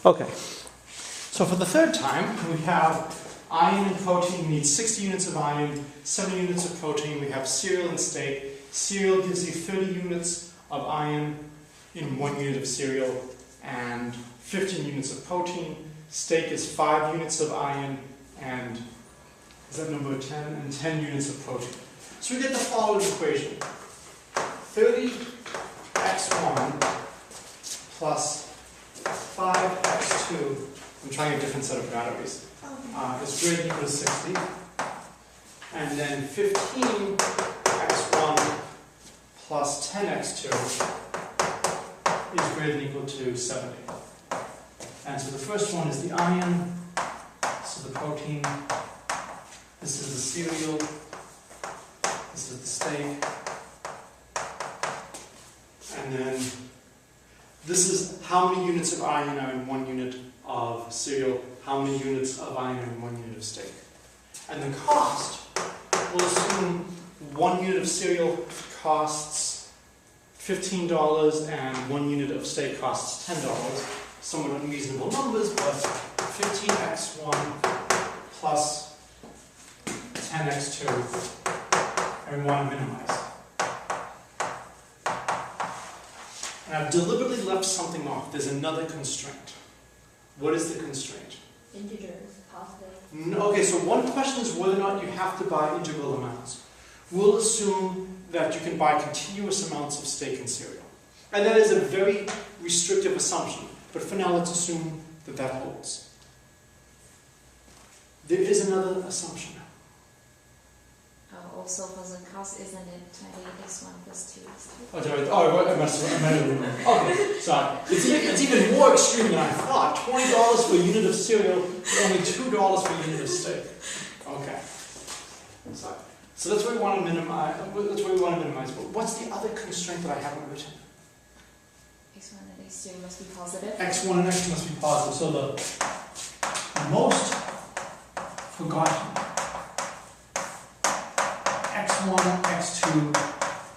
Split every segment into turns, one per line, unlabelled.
Okay, so for the third time, we have iron and protein. We need 60 units of iron, 70 units of protein. We have cereal and steak. Cereal gives you 30 units of iron in 1 unit of cereal and 15 units of protein. Steak is 5 units of iron and, is that number 10? And 10 units of protein. So we get the following equation. 30x1 plus 5x2, I'm trying a different set of batteries, is greater than equal to 60. And then 15x1 plus 10x2 is greater than equal to 70. And so the first one is the iron, so the protein, this is the cereal, this is the steak, and then this is how many units of iron are in 1 unit of cereal, how many units of iron are in 1 unit of steak. And the cost, we'll assume 1 unit of cereal costs $15 and 1 unit of steak costs $10. Somewhat unreasonable numbers, but 15x1 plus 10x2, and we want to minimize. And I've deliberately left something off. There's another constraint. What is the constraint?
Integers, positive.
No, okay, so one question is whether or not you have to buy integral amounts. We'll assume that you can buy continuous amounts of steak and cereal. And that is a very restrictive assumption. But for now, let's assume that that holds. There is another assumption.
Also for the cost, isn't it 20x1 plus 2x2?
Oh, sorry. Oh, I must have okay, sorry. It's even more extreme than I thought. $20 for a unit of cereal, only $2 for a unit of steak. Okay. Sorry. So that's what we want to minimize. That's what we want to minimize. But what's the other constraint that I haven't written?
x1 and x2 must be positive.
x1 and x2 must be positive. So the most forgotten x1 and x2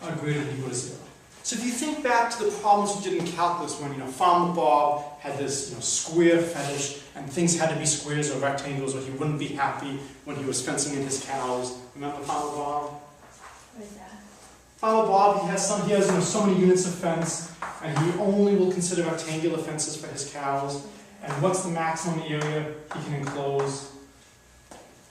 are greater than or equal to 0. So if you think back to the problems we did in calculus when Farmer Bob had this square fetish and things had to be squares or rectangles or he wouldn't be happy when he was fencing in his cows. Remember Farmer Bob?
What is that?
Farmer Bob, he has so many units of fence, and he only will consider rectangular fences for his cows. And what's the maximum area he can enclose,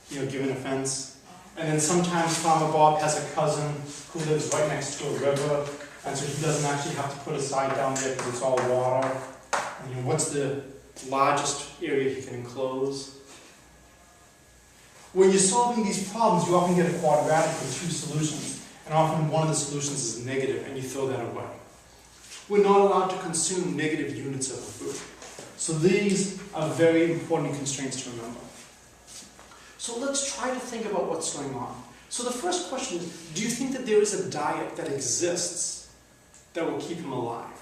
given a fence? And then sometimes Farmer Bob has a cousin who lives right next to a river, and so he doesn't actually have to put a side down there because it's all water. And what's the largest area he can enclose? When you're solving these problems, you often get a quadratic with 2 solutions. And often one of the solutions is negative, and you throw that away. We're not allowed to consume negative units of food. So these are very important constraints to remember. So let's try to think about what's going on. So the first question is, do you think that there is a diet that exists that will keep him alive?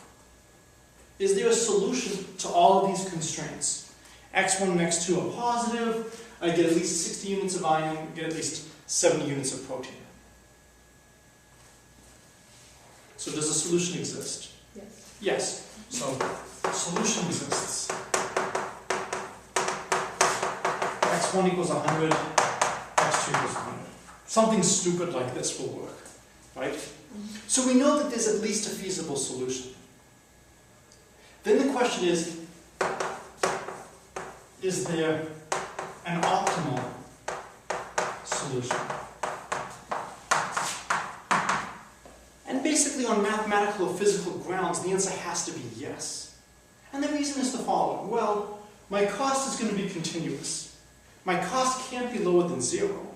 Is there a solution to all of these constraints? x1 and x2 are positive, I get at least 60 units of iron, I get at least 70 units of protein. So does a solution exist?
Yes.
Yes. So solution exists. x1 equals 100, x2 equals 100. Something stupid like this will work, right? Mm-hmm. So we know that there's at least a feasible solution. Then the question is there an optimal solution? And basically on mathematical or physical grounds, the answer has to be yes. And the reason is the following. Well, my cost is going to be continuous. My cost can't be lower than 0.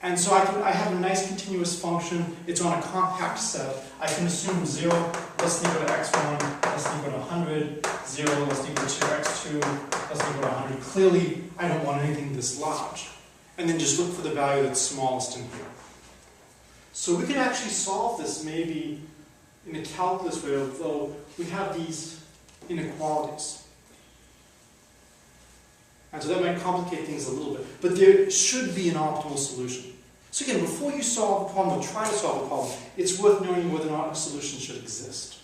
And so I have a nice continuous function. It's on a compact set. I can assume 0 less than equal to x1, less than equal to 100, 0 less than equal to x2, less than equal to 100. Clearly, I don't want anything this large. And then just look for the value that's smallest in here. So we can actually solve this maybe in a calculus way, although we have these inequalities. And so that might complicate things a little bit. But there should be an optimal solution. So again, before you solve a problem or try to solve a problem, it's worth knowing whether or not a solution should exist.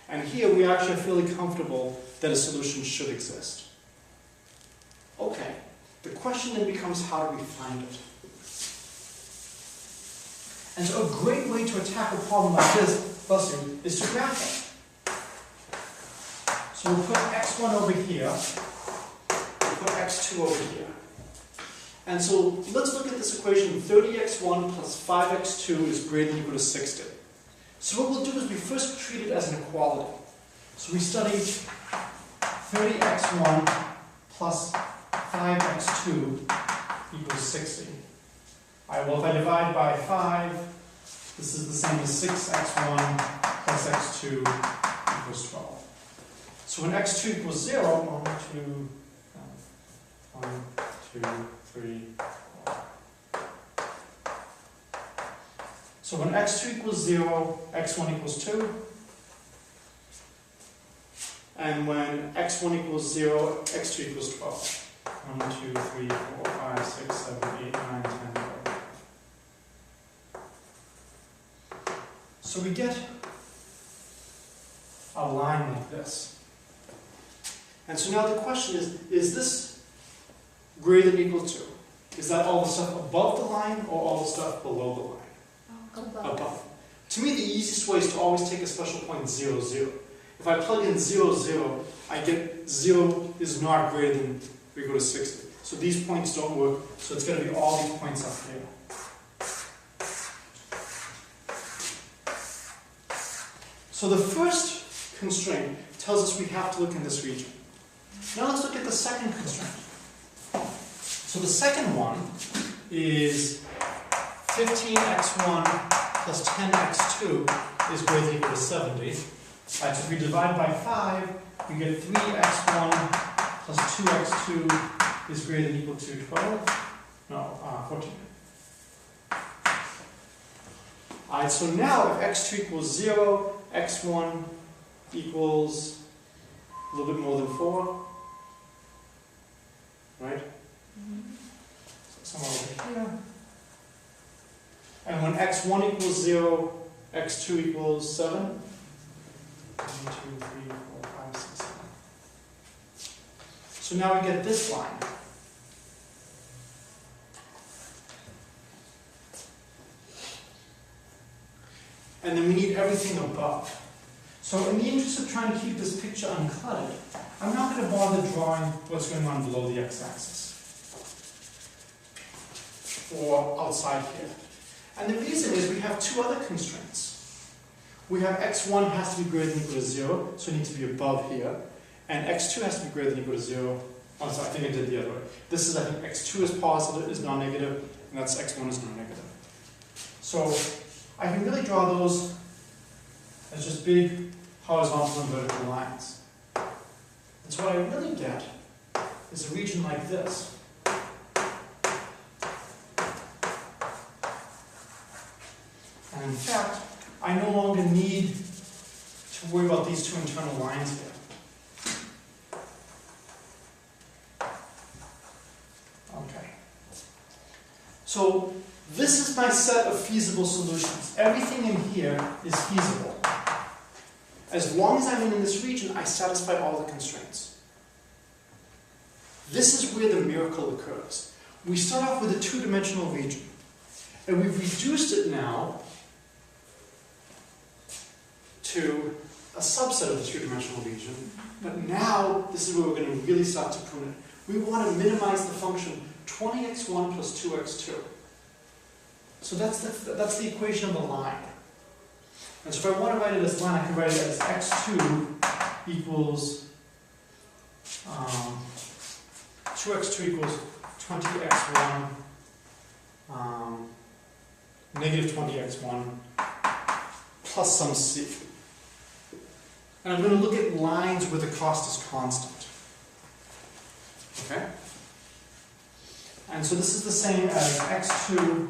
And here we actually are fairly comfortable that a solution should exist. Okay, the question then becomes, how do we find it? And so a great way to attack a problem like this, bless you, is to graph it. So we'll put x1 over here, we'll put x2 over here. And so let's look at this equation. 30x1 plus 5x2 is greater than or equal to 60. So what we'll do is we first treat it as an equality. So we study 30x1 plus 5x2 equals 60. All right, well, if I divide by 5, this is the same as 6x1 plus x2 equals 12. So when x2 equals 0, 1, 2, 3, 4. So when x2 equals 0, x1 equals 2. And when x1 equals 0, x2 equals 12. 1, 2, 3, 4, 5, 6, 7, 8, 9, 10, 11. So we get a line like this. And so now the question is this greater than or equal to? Is that all the stuff above the line or all the stuff below the line? Above. To me, the easiest way is to always take a special point 0, 0. If I plug in 0, 0, I get 0 is not greater than or equal to 60. So these points don't work, so it's going to be all these points up here. So the first constraint tells us we have to look in this region. Now let's look at the second constraint. So the second one is 15x1 plus 10x2 is greater than or equal to 70. Right, so if we divide by 5, we get 3x1 plus 2x2 is greater than or equal to 12. No, 14. Alright, so now if x2 equals 0, x1 equals a little bit more than 4. Right? So somewhere over here. And when x1 equals 0, x2 equals 7. 1, 2, 3, 4, 5, 6, 7. So now we get this line. And then we need everything above. So in the interest of trying to keep this picture uncluttered, I'm not going to bother drawing what's going on below the x-axis or outside here. And the reason is we have two other constraints. We have x1 has to be greater than or equal to 0, so it needs to be above here. And x2 has to be greater than or equal to 0. Oh, sorry, I think I did the other way. This is, I think, x2 is positive, is non-negative, and that's x1 is non-negative. So I can really draw those as just big horizontal and vertical lines. And so what I really get is a region like this. And in fact, I no longer need to worry about these two internal lines here. Okay. So this is my set of feasible solutions. Everything in here is feasible. As long as I'm in this region, I satisfy all the constraints. This is where the miracle occurs. We start off with a two-dimensional region, and we've reduced it now to a subset of the two-dimensional region, but now this is where we're going to really start to prune it. We want to minimize the function 20x1 plus 2x2. So that's the equation of a line. And so if I want to write it as a line, I can write it as x2 equals 2x2 equals 20x1 negative 20x1 plus some c. And I'm going to look at lines where the cost is constant. Okay? And so this is the same as x2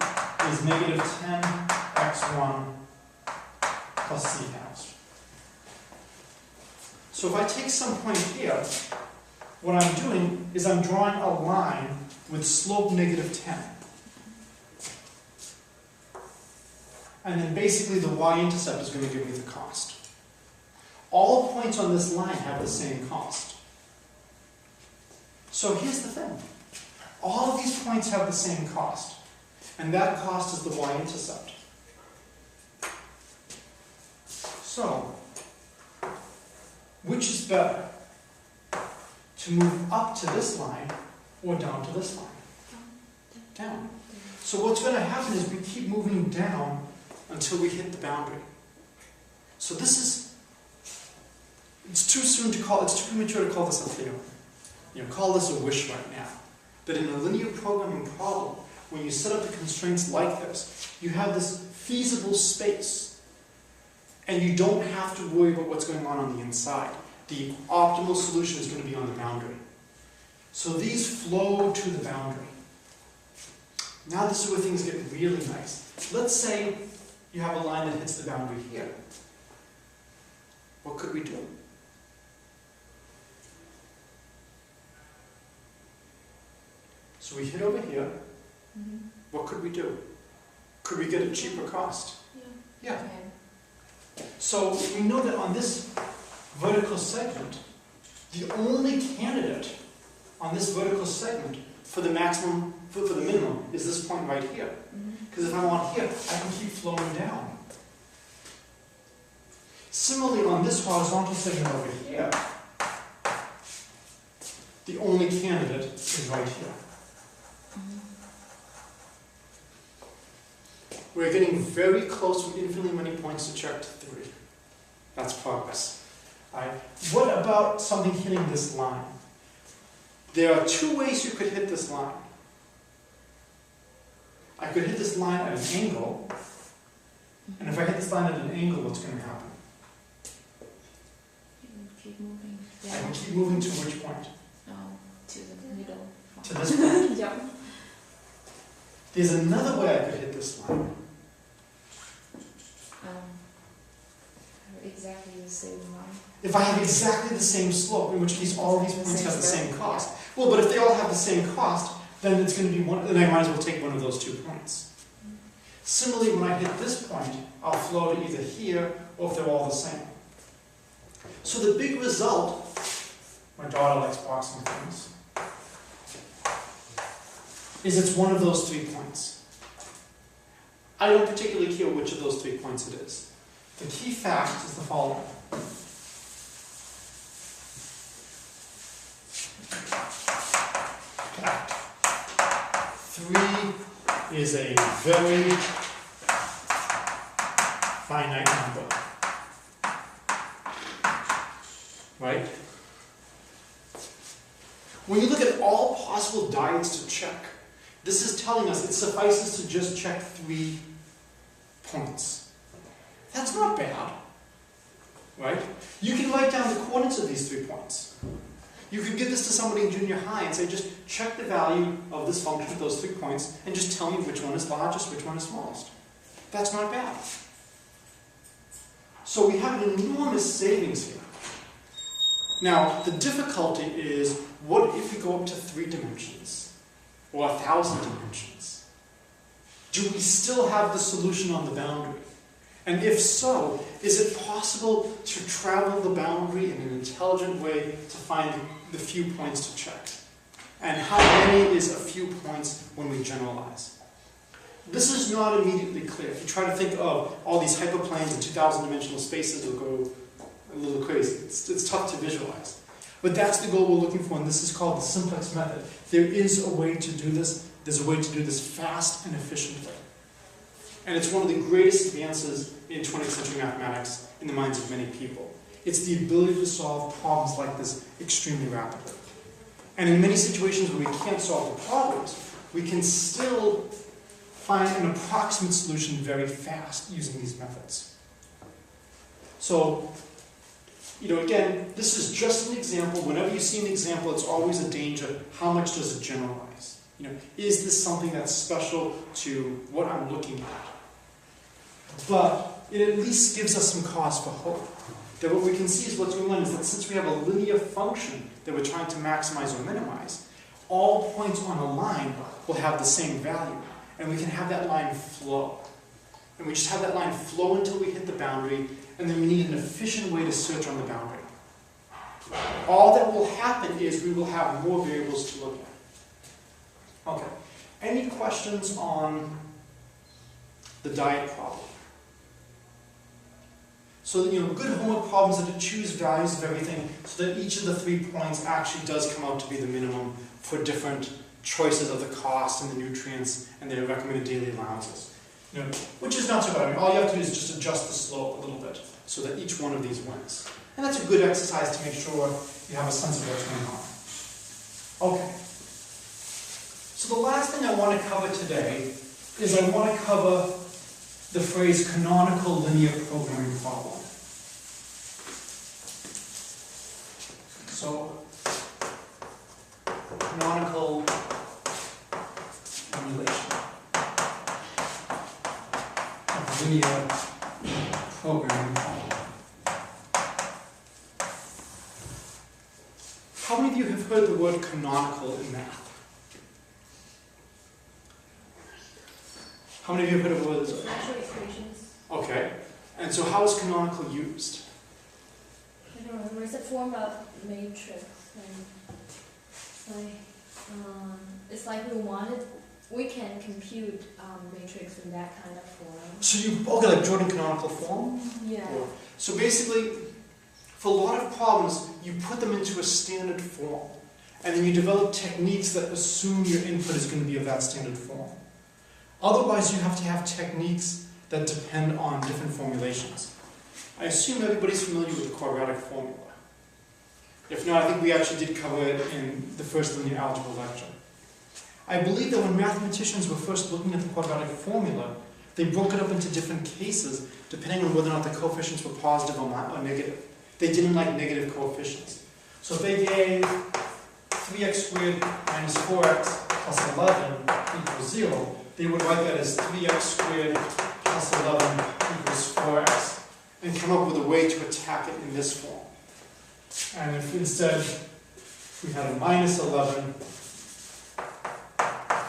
is negative 10x1 plus c halves. So if I take some point here, what I'm doing is I'm drawing a line with slope negative 10. And then basically the y-intercept is going to give me the cost. All points on this line have the same cost. So here's the thing. All of these points have the same cost. And that cost is the y-intercept. So, which is better? To move up to this line or down to this line? Down. So what's going to happen is we keep moving down until we hit the boundary. So this is, it's too soon to call, it's too premature to call this a theorem. Call this a wish right now. That in a linear programming problem, when you set up the constraints like this, you have this feasible space. And you don't have to worry about what's going on the inside. The optimal solution is going to be on the boundary. So these flow to the boundary. Now this is where things get really nice. Let's say you have a line that hits the boundary here. What could we do? So we hit over here.
Mm-hmm.
What could we do? Could we get a cheaper cost?
Yeah.
Yeah. So we know that on this vertical segment, the only candidate on this vertical segment for the maximum, for the minimum, is this point right here. Because if I want here, I can keep flowing down. Similarly, on this horizontal segment over here, the only candidate is right here. We're getting very close from infinitely many points to check to 3. That's progress. Right. What about something hitting this line? There are 2 ways you could hit this line. I could hit this line at an angle, and if I hit this line at an angle, what's going to happen?
You can keep moving. Yeah.
I can keep moving to which point?
To the middle.
To this point.
Yeah.
There's another way I could hit this line.
Exactly the same line.
If I have exactly the same slope, in which case all these points have the same cost. Well, but if they all have the same cost, then it's going to be one, then I might as well take one of those 2 points. Similarly, when I hit this point, I'll flow to either here, or if they're all the same. So the big result, my daughter likes boxing things, is it's one of those 3 points. I don't particularly care which of those 3 points it is. The key fact is the following. Three is a very finite number. Right? When you look at all possible diets to check, this is telling us it suffices to just check 3 points. That's not bad, right? You can write down the coordinates of these 3 points. You could give this to somebody in junior high and say, just check the value of this function of those 3 points and just tell me which one is largest, which one is smallest. That's not bad. So we have an enormous savings here. Now, the difficulty is, what if we go up to 3 dimensions? Or 1,000 dimensions? Do we still have the solution on the boundary? And if so, is it possible to travel the boundary in an intelligent way to find the few points to check? And how many is a few points when we generalize? This is not immediately clear. If you try to think of all these hyperplanes and 2,000 dimensional spaces, it'll go a little crazy. It's tough to visualize. But that's the goal we're looking for, and this is called the Simplex Method. There is a way to do this. There's a way to do this fast and efficiently. And it's one of the greatest advances in 20th century mathematics in the minds of many people. It's the ability to solve problems like this extremely rapidly. And in many situations where we can't solve the problems, we can still find an approximate solution very fast using these methods. So, again, this is just an example. Whenever you see an example, it's always a danger. How much does it generalize? Is this something that's special to what I'm looking at? But it at least gives us some cause for hope. That what we can see is what's going on is that since we have a linear function that we're trying to maximize or minimize, all points on a line will have the same value. And we can have that line flow. And we just have that line flow until we hit the boundary, and then we need an efficient way to search on the boundary. All that will happen is we will have more variables to look at. Okay. Any questions on the diet problem? So that, good homework problems are to choose values of everything so that each of the 3 points actually does come out to be the minimum for different choices of the cost and the nutrients and their recommended daily allowances. Which is not so bad. I mean, all you have to do is just adjust the slope a little bit so that each one of these wins. And that's a good exercise to make sure you have a sense of what's going on. Okay. So the last thing I want to cover today is I want to cover the phrase canonical linear programming problem. So, canonical emulation of linear programming problem. How many of you have heard the word canonical in math? How many of you have heard of the word?
Natural equations.
Okay. And so how is canonical used?
I don't remember. It's a form of matrix. And it's like we can compute matrix in that kind of form.
So like Jordan Canonical Form?
Yeah.
So basically, for a lot of problems, you put them into a standard form. And then you develop techniques that assume your input is going to be of that standard form. Otherwise, you have to have techniques that depend on different formulations. I assume everybody's familiar with the quadratic formula. If not, I think we actually did cover it in the first linear algebra lecture. I believe that when mathematicians were first looking at the quadratic formula, they broke it up into different cases depending on whether or not the coefficients were positive or negative. They didn't like negative coefficients. So if they gave 3x squared minus 4x plus 11 equals 0, they would write that as 3x squared plus 11 equals 4x and come up with a way to attack it in this form. And if instead we had a minus 11,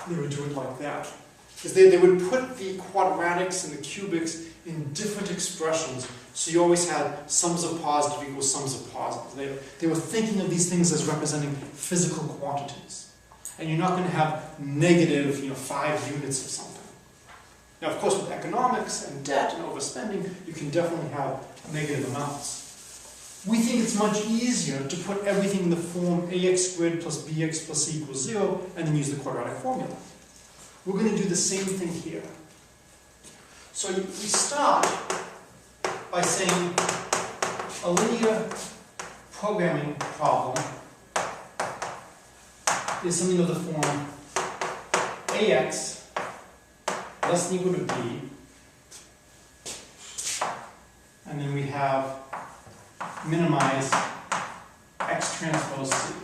they would do it like that. Because they would put the quadratics and the cubics in different expressions, so you always had sums of positive equals sums of positive. They were thinking of these things as representing physical quantities. And you're not going to have negative 5 units of something. Now, of course, with economics and debt and overspending, you can definitely have negative amounts. We think it's much easier to put everything in the form ax squared plus bx plus c equals 0 and then use the quadratic formula. We're going to do the same thing here. So we start by saying a linear programming problem is something of the form ax less than or equal to b, and then we have minimize x transpose c.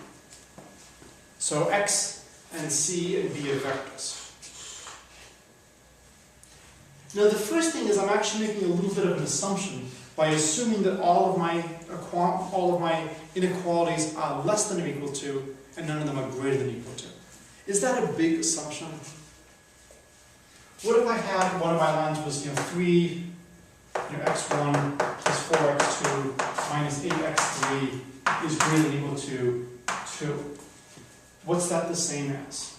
So x and c and b are vectors. Now the first thing is I'm actually making a little bit of an assumption by assuming that all of my inequalities are less than or equal to and none of them are greater than or equal to. Is that a big assumption? What if I had one of my lines was 3 x1 plus 4x2 minus 8x3 is greater than or equal to 2? What's that the same as?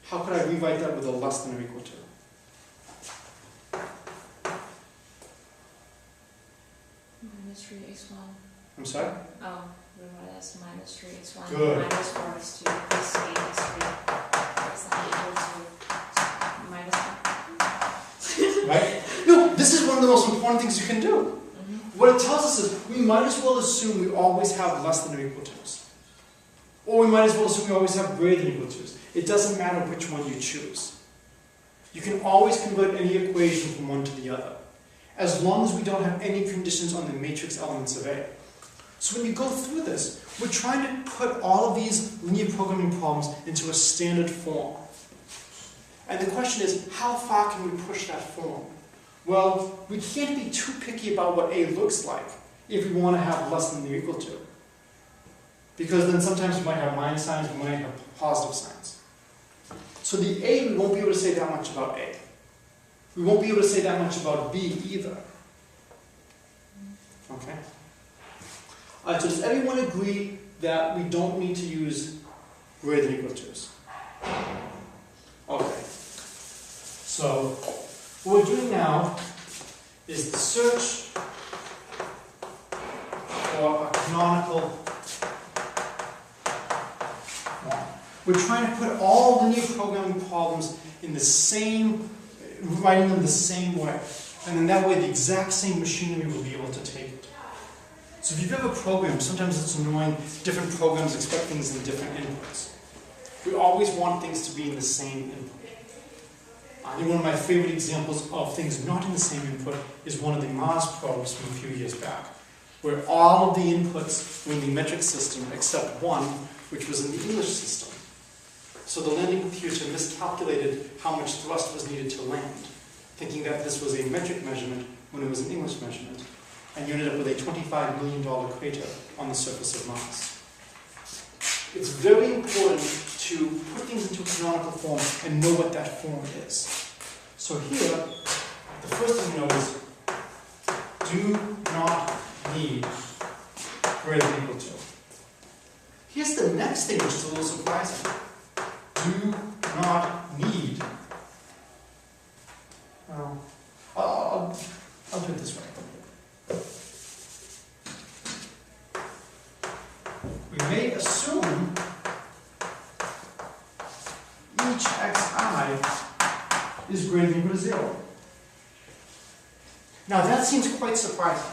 How could I rewrite that with a less than or equal to?
Minus 3x1.
I'm sorry?
Oh, rewrite as minus 3x1
Good.
minus 4x2 plus 8x3 is equal to minus 1.
Right? No, this is one of the most important things you can do. What it tells us is we might as well assume we always have less than or equal to's. Or we might as well assume we always have greater than or equal to's. It doesn't matter which one you choose. You can always convert any equation from one to the other, as long as we don't have any conditions on the matrix elements of A. So when you go through this, we're trying to put all of these linear programming problems into a standard form. And the question is, how far can we push that form? Well, we can't be too picky about what A looks like if we want to have less than or equal to. Because then sometimes we might have minus signs, we might have positive signs. So the A, we won't be able to say that much about A. We won't be able to say that much about b either. Okay? Alright, so does everyone agree that we don't need to use greater than equal to's? Okay. So, what we're doing now is the search for a canonical form. We're trying to put all linear programming problems in the same, writing them the same way. And then that way the exact same machinery will be able to take it. So if you've ever programmed, sometimes it's annoying, different programs expect things in different inputs. We always want things to be in the same input. I think one of my favorite examples of things not in the same input is one of the Mars probes from a few years back, where all of the inputs were in the metric system except one, which was in the English system. So the landing computer miscalculated how much thrust was needed to land, thinking that this was a metric measurement when it was an English measurement, and you ended up with a $25 million crater on the surface of Mars. It's very important to put things into a canonical form and know what that form is. So here, the first thing to know is do not need greater than equal to. Here's the next thing, which is a little surprising. Do not need. Well, I'll do it this way. We may assume each xi is greater than or equal to 0. Now that seems quite surprising.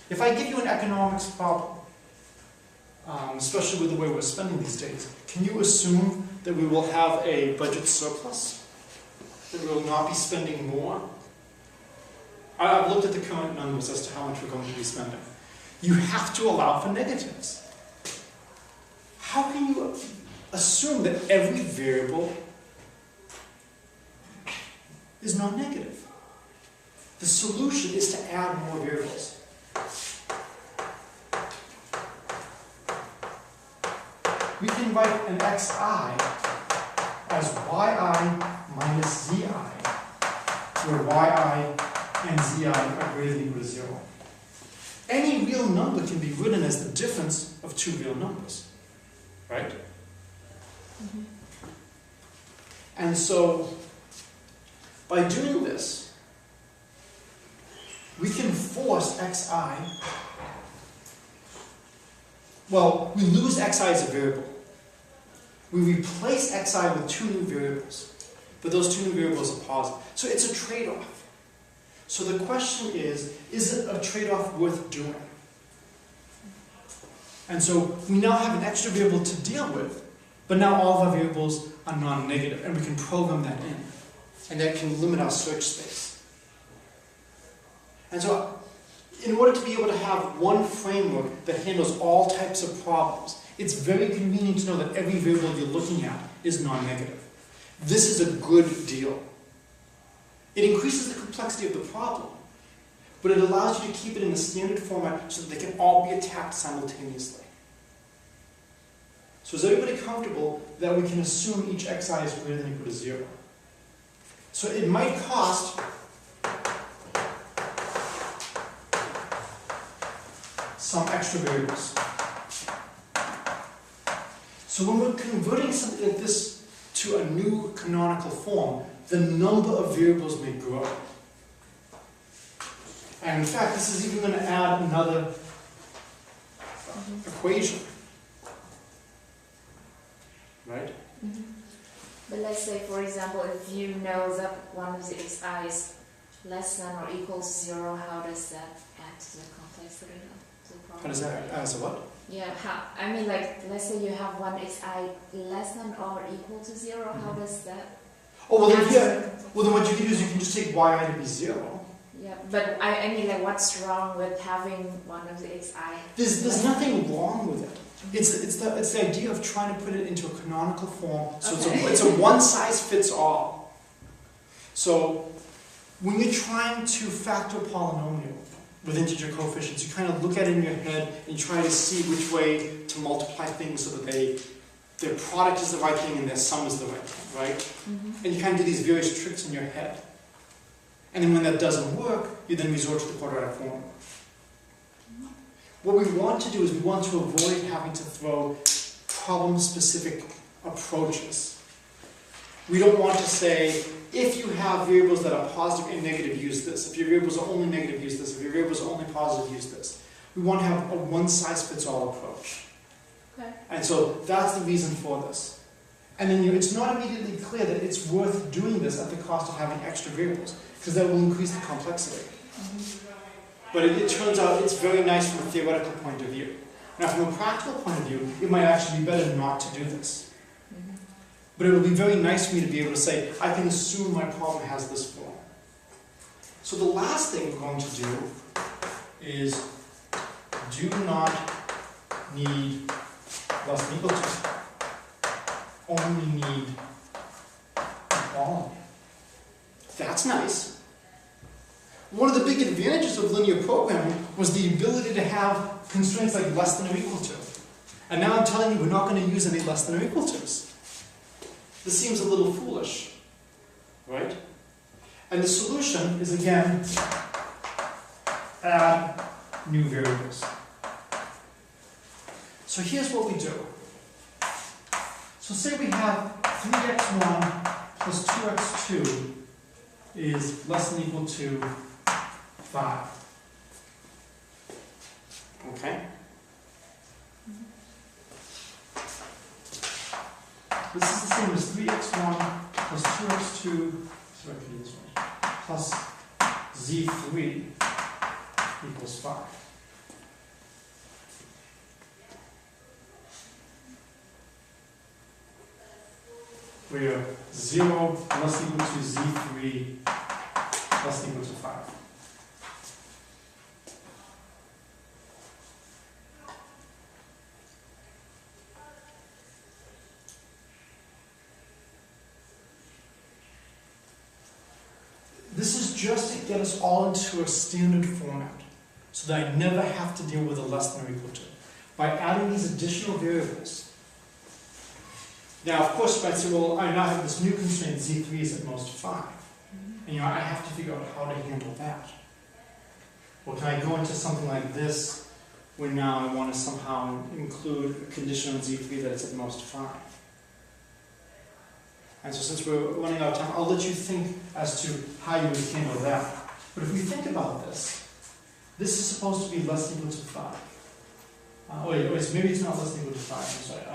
If I give you an economics problem, especially with the way we're spending these days, can you assume that we will have a budget surplus? That we will not be spending more? I've looked at the current numbers as to how much we're going to be spending. You have to allow for negatives. How can you assume that every variable is non-negative? The solution is to add more variables. We can write an xi as yi minus zi, where yi and zi are greater than or equal to 0. Any real number can be written as the difference of two real numbers. Right? Mm-hmm. And so, by doing this, we can force xi, well, we lose xi as a variable. We replace xi with two new variables, but those two new variables are positive. So it's a trade-off. So the question is it a trade-off worth doing? And so we now have an extra variable to deal with, but now all of our variables are non-negative, and we can program that in. And that can limit our search space. And so, in order to be able to have one framework that handles all types of problems, it's very convenient to know that every variable you're looking at is non-negative. This is a good deal. It increases the complexity of the problem, but it allows you to keep it in the standard format so that they can all be attacked simultaneously. So is everybody comfortable that we can assume each xi is greater than or equal to 0? So it might cost some extra variables. So when we're converting something like this to a new canonical form, the number of variables may grow. And in fact, this is even going to add another equation. Right?
Mm-hmm. But let's say, for example, if you know that one of the xi is less than or equal to 0, how does that add to the complexity of the problem?
How does that add to what?
Yeah, I mean, like, let's say you have one xi less than or equal to 0, how does that?
Oh, well then, well then what you can do is you can just take yi to be 0.
Yeah, but I mean, like, what's wrong with having one of the xi?
There's nothing wrong with it. It's the idea of trying to put it into a canonical form, so okay. it's a one-size-fits-all. So when you're trying to factor a polynomial with integer coefficients, you kind of look at it in your head and you try to see which way to multiply things so that their product is the right thing and their sum is the right thing, right? Mm-hmm. And you kind of do these various tricks in your head. And then when that doesn't work, you then resort to the quadratic formula. What we want to do is we want to avoid having to throw problem-specific approaches. We don't want to say, if you have variables that are positive and negative, use this. If your variables are only negative, use this. If your variables are only positive, use this. We want to have a one-size-fits-all approach.
Okay.
And so that's the reason for this. And then it's not immediately clear that it's worth doing this at the cost of having extra variables, because that will increase the complexity. But it turns out it's very nice from a theoretical point of view. Now, from a practical point of view, it might actually be better not to do this. But it would be very nice for me to be able to say, I can assume my problem has this form. So the last thing we're going to do is do not need less than equal to. Only need equality. That's nice. One of the big advantages of linear programming was the ability to have constraints like less than or equal to. And now I'm telling you we're not going to use any less than or equal to's. This seems a little foolish, right? And the solution is, again, add new variables. So here's what we do. So say we have 3x1 plus 2x2 is less than or equal to 5. Okay? This is the same as 3x1 plus 2x2, sorry, I can do this one, plus z3 equals 5. Where 0 less than equal to z3 less than equal to 5. This is just to get us all into a standard format, so that I never have to deal with a less than or equal to. By adding these additional variables. Now, of course, I say, well, I now have this new constraint, z3 is at most 5. And I have to figure out how to handle that. Well, can I go into something like this, where now I want to somehow include a condition on z3 that it's at most 5? And so since we're running out of time, I'll let you think as to how you would handle that. But if we think about this, this is supposed to be less than equal to 5. Maybe it's not less than equal to 5, I'm sorry.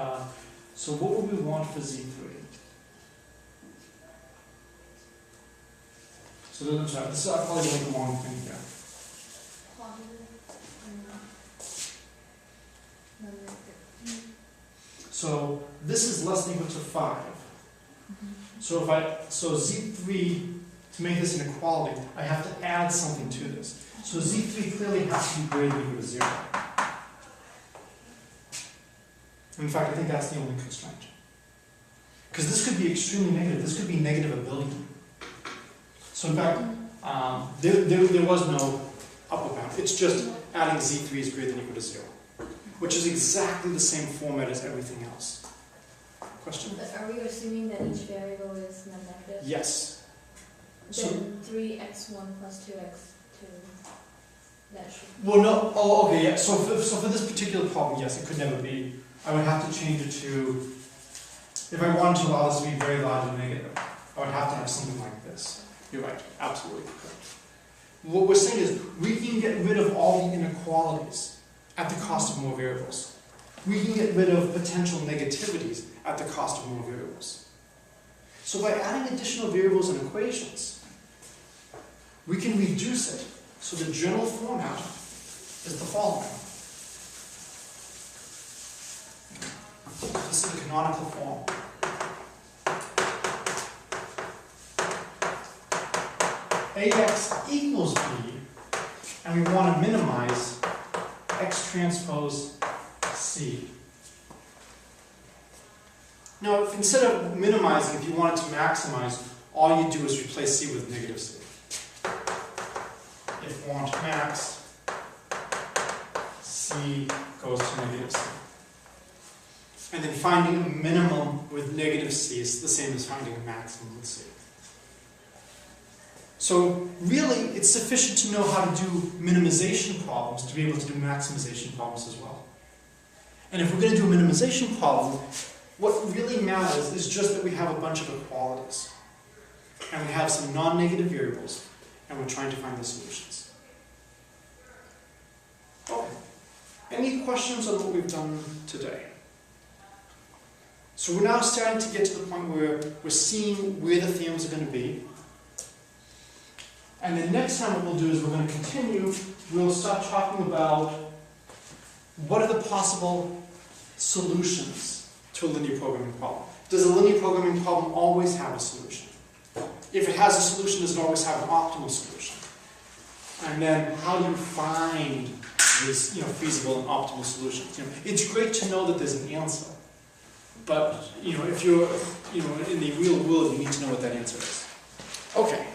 So what would we want for z3? So I'm sorry, this is probably going to make a long thing here. So this is less than equal to 5. So z3, to make this an equality, I have to add something to this. So z3 clearly has to be greater than equal to 0. In fact, I think that's the only constraint. Because this could be extremely negative. This could be negative 1 billion. So in fact, there was no upper bound. It's just adding z3 is greater than equal to 0, which is exactly the same format as everything else. Question?
But are we assuming that each variable is non-negative?
Yes.
Then 3x1 plus 2x2, that should...
Well, no. Oh, okay, yeah. So for this particular problem, yes, it could never be. I would have to change it to, if I wanted to allow this to be very large and negative, I would have to have something like this. You're right, absolutely correct. What we're saying is we can get rid of all the inequalities at the cost of more variables. We can get rid of potential negativities at the cost of more variables. So by adding additional variables and equations, we can reduce it so the general format is the following. This is the canonical form. AX equals B, and we want to minimize X transpose C. Now, instead of minimizing, if you wanted to maximize, all you do is replace C with negative C. If want max, C goes to negative C. And then finding a minimum with negative C is the same as finding a maximum with C. So really, it's sufficient to know how to do minimization problems to be able to do maximization problems as well. And if we're going to do a minimization problem, what really matters is just that we have a bunch of inequalities. And we have some non-negative variables, and we're trying to find the solutions. Okay. Any questions on what we've done today? So we're now starting to get to the point where we're seeing where the theorems are going to be. And then next time what we'll do is we're going to continue, we'll start talking about what are the possible solutions to a linear programming problem. Does a linear programming problem always have a solution? If it has a solution, does it always have an optimal solution? And then how do you find these feasible and optimal solutions? It's great to know that there's an answer. But if you're in the real world, you need to know what that answer is. Okay.